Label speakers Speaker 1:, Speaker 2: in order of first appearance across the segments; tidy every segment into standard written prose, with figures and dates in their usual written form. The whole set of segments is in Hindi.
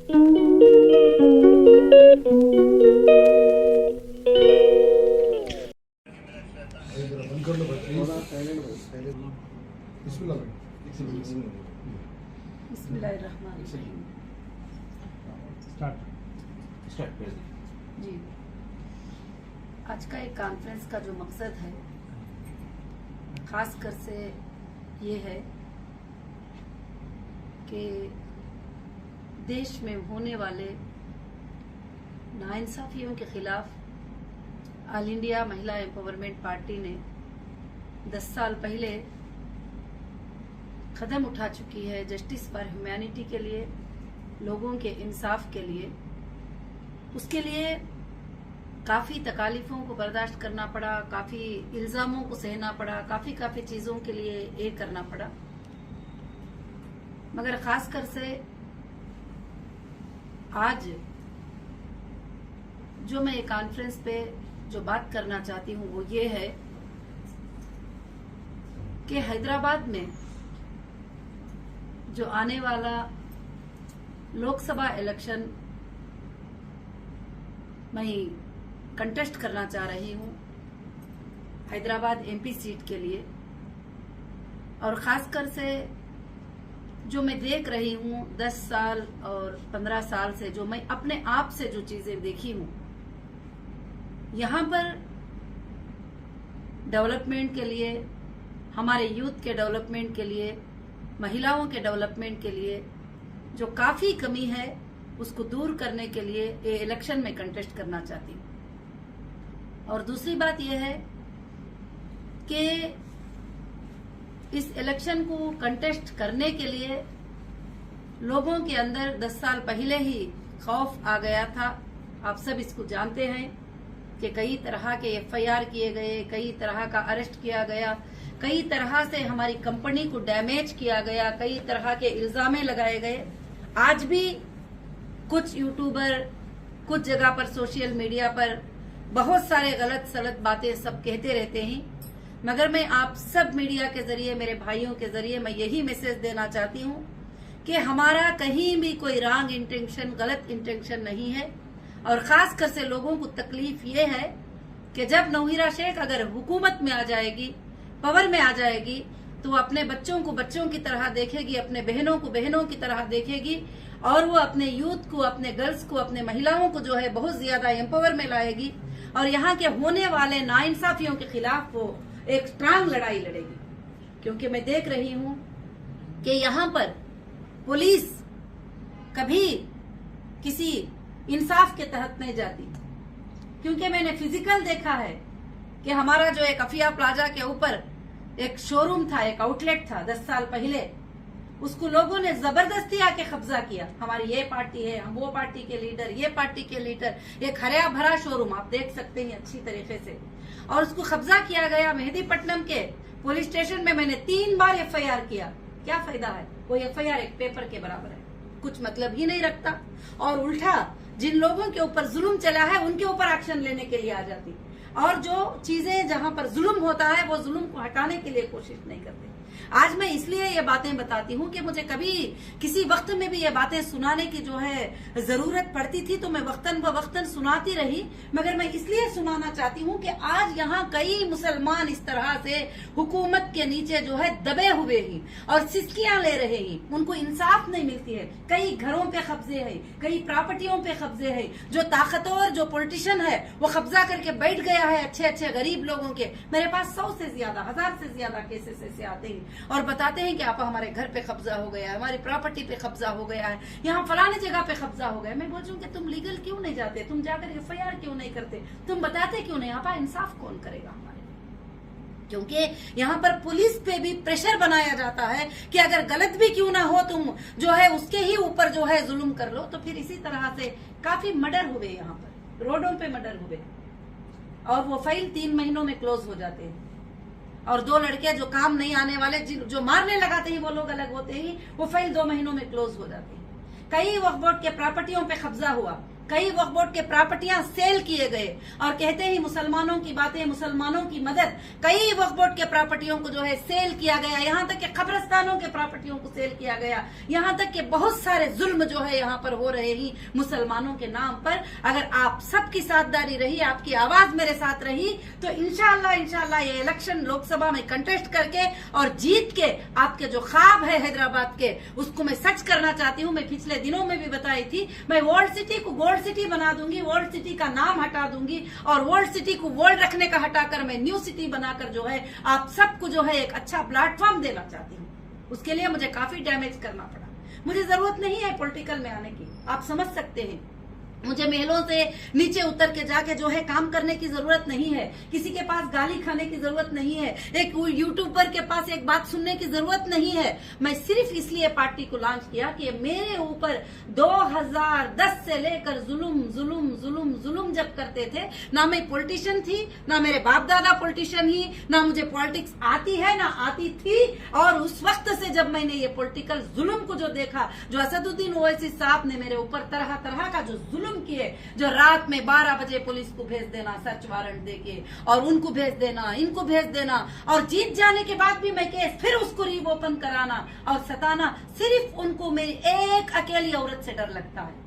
Speaker 1: जी, आज का एक कॉन्फ्रेंस का जो मकसद है खास कर से ये है कि देश में होने वाले नाइंसाफियों के खिलाफ ऑल इंडिया महिला एम्पावरमेंट पार्टी ने 10 साल पहले कदम उठा चुकी है जस्टिस फॉर ह्यूमैनिटी के लिए, लोगों के इंसाफ के लिए। उसके लिए काफी तकालीफों को बर्दाश्त करना पड़ा, काफी इल्जामों को सहना पड़ा, काफी चीजों के लिए ये करना पड़ा। मगर खासकर से आज जो मैं कॉन्फ्रेंस पे जो बात करना चाहती हूँ वो ये है कि हैदराबाद में जो आने वाला लोकसभा इलेक्शन मैं कंटेस्ट करना चाह रही हूँ हैदराबाद एमपी सीट के लिए, और खासकर से जो मैं देख रही हूँ 10 साल और 15 साल से, जो मैं अपने आप से जो चीजें देखी हूँ, यहाँ पर डेवलपमेंट के लिए, हमारे यूथ के डेवलपमेंट के लिए, महिलाओं के डेवलपमेंट के लिए जो काफी कमी है उसको दूर करने के लिए ये इलेक्शन में कंटेस्ट करना चाहती हूँ। और दूसरी बात यह है कि इस इलेक्शन को कंटेस्ट करने के लिए लोगों के अंदर 10 साल पहले ही खौफ आ गया था। आप सब इसको जानते हैं कि कई तरह के एफआईआर किए गए, कई तरह का अरेस्ट किया गया, कई तरह से हमारी कंपनी को डैमेज किया गया, कई तरह के इल्जामें लगाए गए। आज भी कुछ यूट्यूबर कुछ जगह पर सोशल मीडिया पर बहुत सारे गलत सलत बातें सब कहते रहते हैं, मगर मैं आप सब मीडिया के जरिए, मेरे भाइयों के जरिए मैं यही मैसेज देना चाहती हूँ कि हमारा कहीं भी कोई रॉन्ग इंटेंशन, गलत इंटेंशन नहीं है। और खास कर से लोगों को तकलीफ ये है कि जब नौहीरा शेख अगर हुकूमत में आ जाएगी, पावर में आ जाएगी, तो अपने बच्चों को बच्चों की तरह देखेगी, अपने बहनों को बहनों की तरह देखेगी, और वो अपने यूथ को, अपने गर्ल्स को, अपने महिलाओं को जो है बहुत ज्यादा एम्पावर में लाएगी, और यहाँ के होने वाले नाइंसाफियों के खिलाफ वो एक स्ट्रांग लड़ाई लड़ेगी। क्योंकि मैं देख रही हूँ कि यहाँ पर पुलिस कभी किसी इंसाफ के तहत नहीं जाती, क्योंकि मैंने फिजिकल देखा है कि हमारा जो एक अफिया प्लाजा के ऊपर एक शोरूम था, एक आउटलेट था 10 साल पहले, उसको लोगों ने जबरदस्ती आके कब्जा किया। हमारी ये पार्टी है, हम वो पार्टी के लीडर, ये पार्टी के लीडर, एक हरा भरा शोरूम आप देख सकते हैं अच्छी तरीके से, और उसको कब्जा किया गया। मेहदीपट्टनम के पुलिस स्टेशन में मैंने 3 बार एफआईआर किया। क्या फायदा है? वो एफआईआर एक पेपर के बराबर है, कुछ मतलब ही नहीं रखता। और उल्टा जिन लोगों के ऊपर जुल्म चला है उनके ऊपर एक्शन लेने के लिए आ जाती, और जो चीजें जहां पर जुल्म होता है वो जुल्म को हटाने के लिए कोशिश नहीं करते। आज मैं इसलिए ये बातें बताती हूँ कि मुझे कभी किसी वक्त में भी ये बातें सुनाने की जो है जरूरत पड़ती थी तो मैं वक्तन ब वक्तन सुनाती रही, मगर मैं इसलिए सुनाना चाहती हूँ कि आज यहाँ कई मुसलमान इस तरह से हुकूमत के नीचे जो है दबे हुए ही और सिस्कियां ले रहे ही, उनको इंसाफ नहीं मिलती है। कई घरों पे कब्जे है, कई प्रॉपर्टियों पे कब्जे है, जो ताकतवर जो पॉलिटिशियन है वो कब्जा करके बैठ गया है अच्छे अच्छे गरीब लोगों के। मेरे पास 100 से ज्यादा, 1000 से ज्यादा केसेस ऐसे आते हैं और बताते हैं कि आप हमारे घर पे कब्जा हो गया है, हमारी प्रॉपर्टी पे कब्जा हो गया है, यहाँ फलाने जगह पे कब्जा हो गया। मैं बोलूँ कि तुम लीगल क्यों नहीं जाते, तुम जाकर एफआईआर क्यों नहीं करते, तुम बताते क्यों नहीं? आप इंसाफ कौन करेगा हमारे? क्योंकि यहाँ पर पुलिस पे भी प्रेशर बनाया जाता है कि अगर गलत भी क्यों ना हो तुम जो है उसके ही ऊपर जो है जुल्म कर लो। तो फिर इसी तरह से काफी मर्डर हुए, यहाँ पर रोडों पे मर्डर हुए, और वो फाइल 3 महीनों में क्लोज हो जाते हैं। और 2 लड़के जो काम नहीं आने वाले, जो मारने लगाते हैं वो लोग अलग होते ही, वो फाइल 2 महीनों में क्लोज हो जाती है। कई वक्फ बोर्ड के प्रॉपर्टियों पे कब्जा हुआ, कई वक्फ बोर्ड के प्रॉपर्टियां सेल किए गए और कहते ही मुसलमानों की बातें, मुसलमानों की मदद, कई वक्फ बोर्ड के प्रॉपर्टियों को जो है सेल किया गया, यहाँ तक कि कब्रिस्तानों के प्रॉपर्टियों को सेल किया गया, यहाँ तक कि बहुत सारे जुल्म जो है यहाँ पर हो रहे ही मुसलमानों के नाम पर। अगर आप सबकी साथदारी रही, आपकी आवाज मेरे साथ रही, तो इंशाअल्लाह ये इलेक्शन लोकसभा में कंटेस्ट करके और जीत के आपके जो ख्वाब है हैदराबाद के, उसको मैं सच करना चाहती हूँ। मैं पिछले दिनों में भी बताई थी, मैं वर्ल्ड सिटी को गोल्ड सिटी बना दूंगी, वर्ल्ड सिटी का नाम हटा दूंगी और वर्ल्ड सिटी को वर्ल्ड रखने का हटाकर मैं न्यू सिटी बनाकर जो है आप सबको जो है एक अच्छा प्लेटफॉर्म देना चाहती हूँ। उसके लिए मुझे काफी डैमेज करना पड़ा। मुझे जरूरत नहीं है पॉलिटिकल में आने की, आप समझ सकते हैं। मुझे महलों से नीचे उतर के जाके जो है काम करने की जरूरत नहीं है, किसी के पास गाली खाने की जरूरत नहीं है, एक यूट्यूबर के पास एक बात सुनने की जरूरत नहीं है। मैं सिर्फ इसलिए पार्टी को लॉन्च किया कि मेरे ऊपर 2010 से लेकर जुल्म जब करते थे, ना मैं पॉलिटिशियन थी, ना मेरे बाप दादा पॉलिटिशियन ही, ना मुझे पॉलिटिक्स आती है ना आती थी। और उस वक्त से जब मैंने ये पॉलिटिकल जुल्म को जो देखा, जो असदुद्दीन ओवैसी साहब ने मेरे ऊपर तरह तरह का जो जुल्म किए, जो रात में 12 बजे पुलिस को भेज देना सर्च वारंट देके और उनको भेज देना, इनको भेज देना, और जीत जाने के बाद भी मैं केस फिर उसको रीओपन कराना और सताना, सिर्फ उनको मेरी एक अकेली औरत से डर लगता है।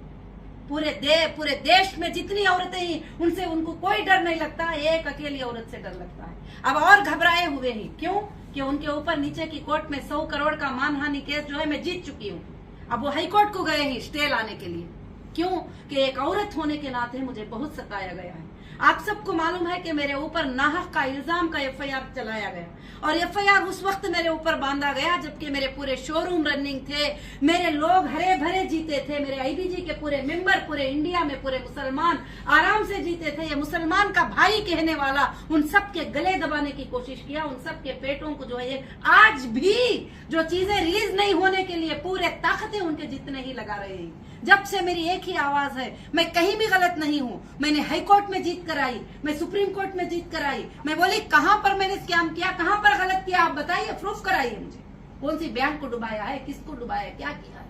Speaker 1: पूरे देश में जितनी औरतें ही, उनसे उनको कोई डर नहीं लगता, एक अकेली औरत से डर लगता है। अब और घबराए हुए ही क्यों कि उनके ऊपर नीचे की कोर्ट में 100 करोड़ का मानहानि केस जो है मैं जीत चुकी हूँ। अब वो हाई कोर्ट को गए ही स्टे लाने के लिए, क्यों कि एक औरत होने के नाते मुझे बहुत सताया गया है। आप सबको मालूम है कि मेरे ऊपर नाहक का इल्जाम का एफआईआर चलाया गया और एफआईआर उस वक्त मेरे ऊपर बांधा गया जबकि मेरे पूरे शोरूम रनिंग थे, मेरे लोग हरे भरे जीते थे, मेरे आईबीजी के पूरे मेंबर पूरे इंडिया में पूरे मुसलमान आराम से जीते थे। ये मुसलमान का भाई कहने वाला उन सब के गले दबाने की कोशिश किया, उन सब के पेटों को जो है आज भी जो चीजें रिलीज नहीं होने के लिए पूरे ताकतें उनके जितने ही लगा रहे हैं। जब से मेरी एक ही आवाज है, मैं कहीं भी गलत नहीं हूँ। मैंने हाई कोर्ट में जीत कराई, मैं सुप्रीम कोर्ट में जीत कराई, मैं बोली कहां पर मैंने स्कैम किया, कहां पर गलत किया, आप बताइए, प्रूफ कराइए मुझे। कौन सी बैंक को डुबाया है, किसको डुबाया है, क्या किया है।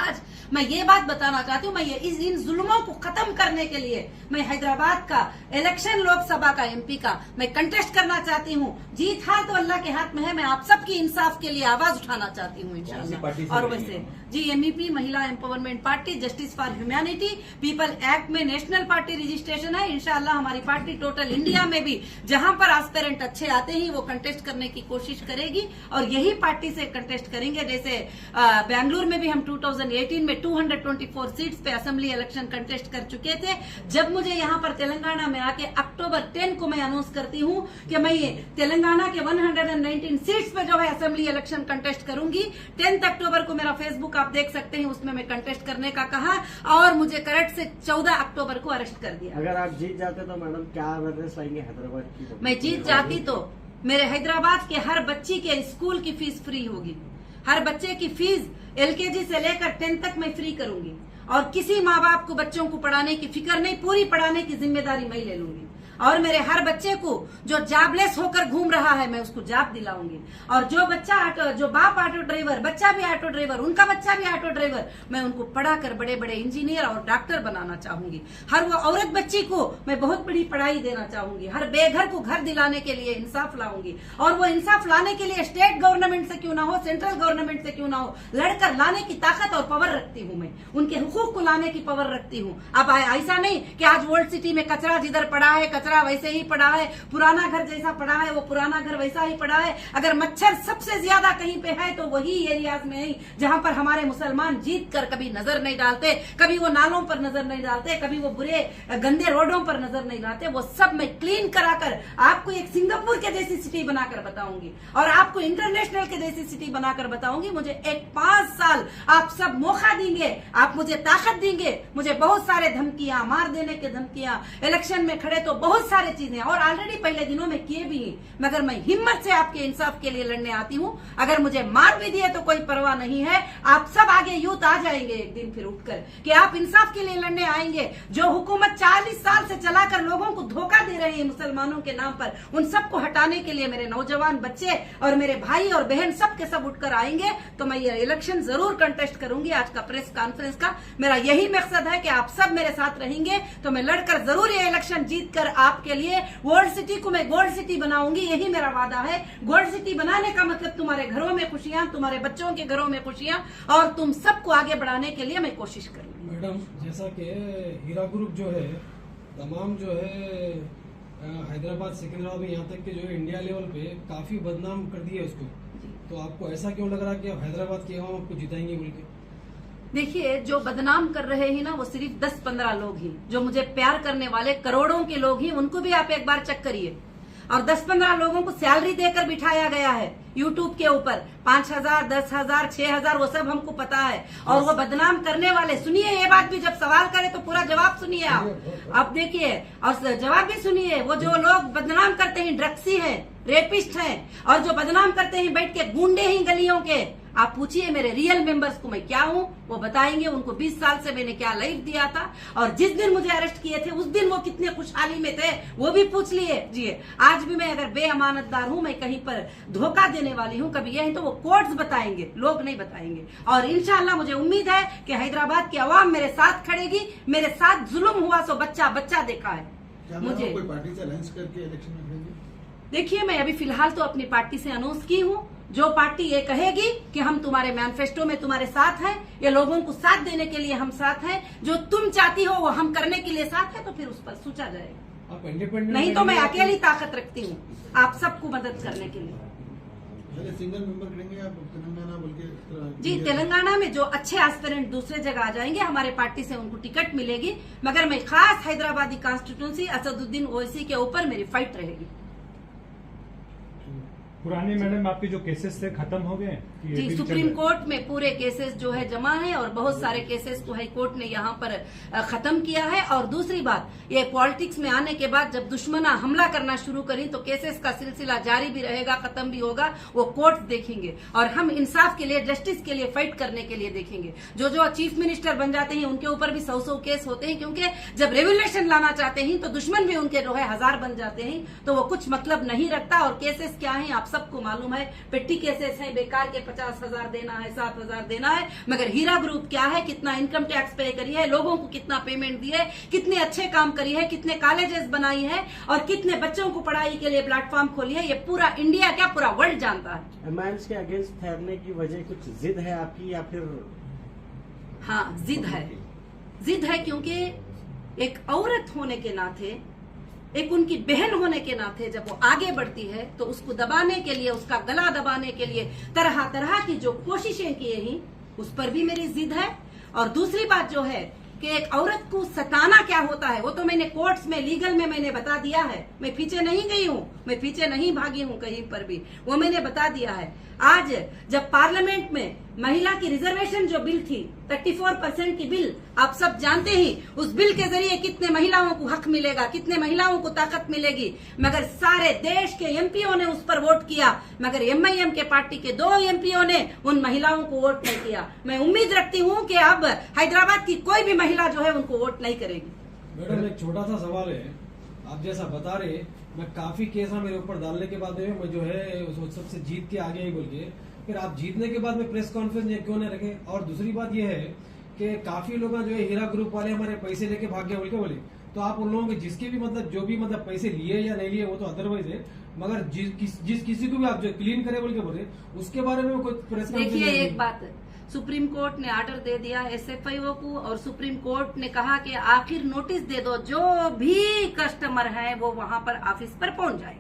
Speaker 1: आज मैं ये बात बताना चाहती हूँ, मैं ये इन जुल्मों को खत्म करने के लिए मैं हैदराबाद का इलेक्शन लोकसभा का एमपी का मैं कंटेस्ट करना चाहती हूँ। जीत हार तो अल्लाह के हाथ में है, मैं आप सबकी इंसाफ के लिए आवाज उठाना चाहती हूँ इंशाअल्लाह। और वैसे जी एमईपी महिला empowerment party, justice for humanity, people act में नेशनल पार्टी रजिस्ट्रेशन है। इंशाअल्लाह हमारी पार्टी टोटल इंडिया में भी जहां पर एस्पिरेंट अच्छे आते ही वो कंटेस्ट करने की कोशिश करेगी और यही पार्टी से कंटेस्ट करेंगे। जैसे बेंगलुरु में भी हम 2018 में 224 सीट्स पे असेंबली इलेक्शन कंटेस्ट कर चुके थे। जब मुझे यहाँ पर तेलंगाना में आके अक्टूबर 10 को मैं अनाउंस करती हूँ कि मैं तेलंगाना के 119 सीट्स पे जो है असेंबली इलेक्शन कंटेस्ट करूंगी। 10 अक्टूबर को मेरा फेसबुक आप देख सकते हैं, उसमें मैं कंटेस्ट करने का कहा और मुझे करंट से 14 अक्टूबर को अरेस्ट कर दिया।
Speaker 2: अगर आप जीत जाते तो मैडम क्या अवेयरनेस लाएंगे हैदराबाद की?
Speaker 1: मैं जीत जाती तो मेरे हैदराबाद के हर बच्ची के स्कूल की फीस फ्री होगी, हर बच्चे की फीस एलकेजी से लेकर 10 तक मैं फ्री करूंगी और किसी माँ बाप को बच्चों को पढ़ाने की फिक्र नहीं, पूरी पढ़ाने की जिम्मेदारी मैं ले लूंगी। और मेरे हर बच्चे को जो जॉबलेस होकर घूम रहा है मैं उसको जॉब दिलाऊंगी। और जो बच्चा जो बाप ऑटो ड्राइवर, बच्चा भी ऑटो ड्राइवर, उनका बच्चा भी ऑटो ड्राइवर, मैं उनको पढ़ाकर बड़े बड़े इंजीनियर और डॉक्टर बनाना चाहूंगी। हर वो औरत बच्ची को मैं बहुत बड़ी पढ़ाई देना चाहूंगी। हर बेघर को घर दिलाने के लिए इंसाफ लाऊंगी और वो इंसाफ लाने के लिए स्टेट गवर्नमेंट से क्यों ना हो, सेंट्रल गवर्नमेंट से क्यों ना हो, लड़कर लाने की ताकत और पावर रखती हूँ। मैं उनके हुकूक को लाने की पावर रखती हूँ। अब ऐसा नहीं कि आज वर्ल्ड सिटी में कचरा जिधर पड़ा है कचरा वैसे ही पड़ा है, पुराना घर जैसा पड़ा है वो पुराना घर वैसा ही पड़ा है। अगर मच्छर सबसे ज्यादा कहीं पे है तो वही एरियाज में है जहां पर हमारे मुसलमान जीत कर कभी नजर नहीं डालते, कभी वो नालों पर नजर नहीं डालते, कभी वो बुरे गंदे रोडों पर नजर नहीं डालते। वो सब मैं क्लीन कराकर आपको एक सिंगापुर के जैसी सिटी बनाकर बताऊंगी और आपको इंटरनेशनल के जैसी सिटी बनाकर बताऊंगी। मुझे एक 5 साल आप सब मौका देंगे, आप मुझे ताकत देंगे। मुझे बहुत सारे धमकियां, मार देने के धमकियां, इलेक्शन में खड़े तो बहुत बहुत सारे चीजें और ऑलरेडी पहले दिनों में किए भी हैं, मगर मैं हिम्मत से आपके इंसाफ के लिए लड़ने आती हूँ। अगर मुझे मार भी दिए तो कोई परवाह नहीं है। आप सब आगे यूथ आ जाएंगे एक दिन फिर उठकर कि आप इंसाफ के लिए लड़ने आएंगे। जो हुकूमत 40 साल से चलाकर लोगों को धोखा दे रही है मुसलमानों के नाम पर, उन सबको हटाने के लिए मेरे नौजवान बच्चे और मेरे भाई और बहन सब के सब उठकर आएंगे तो मैं ये इलेक्शन जरूर कंटेस्ट करूंगी। आज का प्रेस कॉन्फ्रेंस का मेरा यही मकसद है कि आप सब मेरे साथ रहेंगे तो मैं लड़कर जरूर ये इलेक्शन जीत कर आपके लिए वर्ल्ड सिटी को मैं गोल्ड सिटी बनाऊंगी। यही मेरा वादा है। गोल्ड सिटी बनाने का मतलब तुम्हारे घरों में खुशियां, तुम्हारे बच्चों के घरों में खुशियां और तुम सबको आगे बढ़ाने के लिए मैं कोशिश करूंगी।
Speaker 3: मैडम, जैसा कि हीरा ग्रुप जो है तमाम जो है हैदराबाद सिकंदराबाद में यहाँ तक कि जो है इंडिया लेवल पे काफी बदनाम कर दिया उसको, तो आपको ऐसा क्यों लग रहा है कि आप हैदराबाद के अवाम आपको जिताएंगे बोल के?
Speaker 1: देखिए, जो बदनाम कर रहे हैं ना वो सिर्फ 10-15 लोग ही, जो मुझे प्यार करने वाले करोड़ों के लोग ही, उनको भी आप एक बार चेक करिए। और 10-15 लोगों को सैलरी देकर बिठाया गया है यूट्यूब के ऊपर, 5,000, 10,000, 6,000, वो सब हमको पता है। और वो बदनाम करने वाले, सुनिए ये बात भी, जब सवाल करे तो पूरा जवाब सुनिए आप देखिए और जवाब भी सुनिए। वो जो लोग बदनाम करते हैं ड्रग्सी हैं, रेपिस्ट हैं और जो बदनाम करते हैं बैठ के गुंडे ही गलियों के, आप पूछिए मेरे रियल मेंबर्स को मैं क्या हूँ, वो बताएंगे। उनको 20 साल से मैंने क्या लाइफ दिया था और जिस दिन मुझे अरेस्ट किए थे उस दिन वो कितने खुशहाली में थे वो भी पूछ लीजिए। आज भी मैं अगर बेअमानतदार हूँ, मैं कहीं पर धोखा देने वाली हूँ कभी यही, तो वो कोर्ट्स बताएंगे, लोग नहीं बताएंगे। और इंशाल्लाह मुझे उम्मीद है कि हैदराबाद की आवाम मेरे साथ खड़ेगी। मेरे साथ जुल्म हुआ सो बच्चा देखा है मुझे।
Speaker 4: कोई पार्टी से अलायंस करके इलेक्शन में खड़ेंगे?
Speaker 1: देखिए, मैं अभी फिलहाल तो अपनी पार्टी से अनाउंस की हूँ। जो पार्टी ये कहेगी कि हम तुम्हारे मैनिफेस्टो में तुम्हारे साथ हैं, ये लोगों को साथ देने के लिए हम साथ हैं, जो तुम चाहती हो वो हम करने के लिए साथ है, तो फिर उस पर सोचा जाएगा।
Speaker 3: आप इंडिपेंडेंट
Speaker 1: नहीं तो मैं अकेली ताकत रखती हूँ आप सबको मदद करने के लिए।
Speaker 4: पहले सिंगल मेंबर करेंगे आप तेलंगाना बोल के?
Speaker 1: जी, तेलंगाना में जो अच्छे एस्पिरेंट दूसरे जगह आ जाएंगे हमारे पार्टी से उनको टिकट मिलेगी, मगर मैं खास हैदराबादी कॉन्स्टिट्यूंसी असदुद्दीन ओवैसी के ऊपर मेरी फाइट रहेगी।
Speaker 5: पुराने मैडम आपके जो केसेस थे खत्म हो गए?
Speaker 1: जी, सुप्रीम कोर्ट में पूरे केसेस जो है जमा है और बहुत सारे केसेस को हाई कोर्ट ने यहाँ पर खत्म किया है। और दूसरी बात, ये पॉलिटिक्स में आने के बाद जब दुश्मना हमला करना शुरू करी तो केसेस का सिलसिला जारी भी रहेगा, खत्म भी होगा, वो कोर्ट देखेंगे। और हम इंसाफ के लिए, जस्टिस के लिए फाइट करने के लिए देखेंगे। जो चीफ मिनिस्टर बन जाते हैं उनके ऊपर भी 100 केस होते हैं, क्योंकि जब रेवोल्यूशन लाना चाहते हैं तो दुश्मन भी उनके जो है 1000 बन जाते हैं, तो वो कुछ मतलब नहीं रखता। और केसेस क्या है आप सबको मालूम है, पेटी केसेस है, बेकार के 50,000 देना है, 7,000 देना है। मगर हीरा ग्रुप क्या है, कितना इनकम टैक्स पे करी है, लोगों को कितना पेमेंट दी है, कितने अच्छे काम करी है, कितने कॉलेजेस बनाई है और कितने बच्चों को पढ़ाई के लिए प्लेटफॉर्म खोली है, ये पूरा इंडिया क्या पूरा वर्ल्ड जानता है।
Speaker 2: एमआईएम्स के अगेंस्ट ठहरने की वजह कुछ जिद है आपकी या फिर?
Speaker 1: हाँ, जिद है क्योंकि एक औरत होने के नाते, एक उनकी बहन होने के नाते जब वो आगे बढ़ती है तो उसको दबाने के लिए, उसका गला दबाने के लिए तरह तरह की जो कोशिशें की हैं उस पर भी मेरी जिद है। और दूसरी बात जो है कि एक औरत को सताना क्या होता है वो तो मैंने कोर्ट्स में, लीगल में मैंने बता दिया है। मैं पीछे नहीं गई हूँ, मैं पीछे नहीं भागी हूँ कहीं पर भी, वो मैंने बता दिया है। आज जब पार्लियामेंट में महिला की रिजर्वेशन जो बिल थी, 34% की बिल, आप सब जानते ही उस बिल के जरिए कितने महिलाओं को हक मिलेगा, कितने महिलाओं को ताकत मिलेगी। मगर सारे देश के एमपीओ ने उस पर वोट किया, मगर एमआईएम के पार्टी के 2 एमपीओ ने उन महिलाओं को वोट नहीं किया। मैं उम्मीद रखती हूँ कि अब हैदराबाद की कोई भी महिला जो है उनको वोट नहीं करेगी।
Speaker 3: मैडम, एक छोटा सा सवाल है, आप जैसा बता रहे, मैं काफी केस मेरे ऊपर डालने के बाद में मैं जो है सबसे जीत के आगे ही बोल के, फिर आप जीतने के बाद में प्रेस कॉन्फ्रेंस क्यों नहीं रखे? और दूसरी बात यह है कि काफी लोग जो है हीरा ग्रुप वाले हमारे पैसे लेके भाग गए बोल के बोले, तो आप उन लोगों के जिसके भी मतलब जो भी मतलब पैसे लिए या नहीं लिए वो तो अदरवाइज है, मगर जिस किसी को भी आप जो क्लीन करे बोल के बोले उसके बारे में कोई प्रेस कॉन्फ्रेंस?
Speaker 1: देखिए, एक बात, सुप्रीम कोर्ट ने ऑर्डर दे दिया एसएफआईओ को और सुप्रीम कोर्ट ने कहा कि आखिर नोटिस दे दो, जो भी कस्टमर है वो वहां पर ऑफिस पर पहुंच जाए।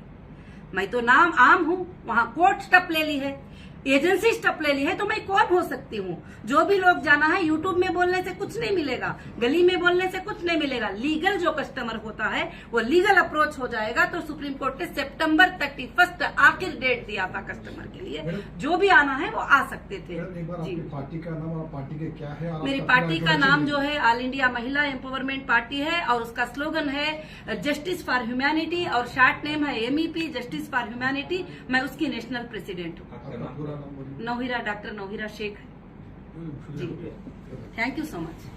Speaker 1: मैं तो नाम आम हूँ, वहां कोर्ट स्टेप ले ली है। एजेंसी स्टेप ले ली है तो मैं कौन हो सकती हूँ? जो भी लोग जाना है, यूट्यूब में बोलने से कुछ नहीं मिलेगा, गली में बोलने से कुछ नहीं मिलेगा। लीगल जो कस्टमर होता है वो लीगल अप्रोच हो जाएगा। तो सुप्रीम कोर्ट ने सितंबर 31 आखिर डेट दिया था कस्टमर के लिए, जो भी आना है वो आ सकते थे।
Speaker 4: एक बार
Speaker 1: जी,
Speaker 4: आपकी पार्टी का नाम और पार्टी के क्या है? और
Speaker 1: मेरी
Speaker 4: आपका
Speaker 1: पार्टी का
Speaker 4: पूरा
Speaker 1: नाम जो है ऑल इंडिया महिला एम्पावरमेंट पार्टी है और उसका स्लोगन है जस्टिस फॉर ह्यूमैनिटी और शॉर्ट नेम है MEP जस्टिस फॉर ह्यूमैनिटी। मैं उसकी नेशनल प्रेसिडेंट हूँ।
Speaker 4: आपका पूरा नाम बोलिए।
Speaker 1: नौहिरा, डॉक्टर नौहिरा शेख है ji. Thank you so much.